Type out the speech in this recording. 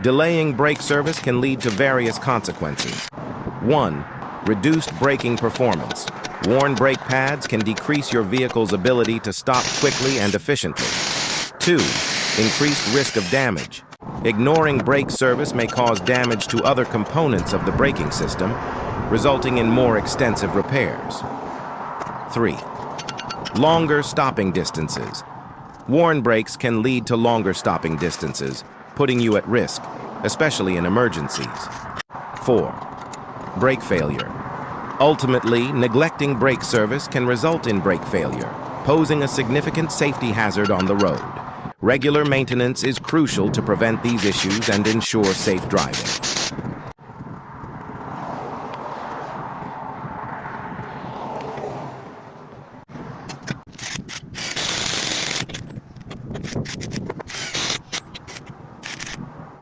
Delaying brake service can lead to various consequences. 1. Reduced braking performance. Worn brake pads can decrease your vehicle's ability to stop quickly and efficiently. 2. Increased risk of damage. Ignoring brake service may cause damage to other components of the braking system, resulting in more extensive repairs. 3. Longer stopping distances. Worn brakes can lead to longer stopping distances, putting you at risk, especially in emergencies. 4. Brake failure. Ultimately, neglecting brake service can result in brake failure, posing a significant safety hazard on the road. Regular maintenance is crucial to prevent these issues and ensure safe driving.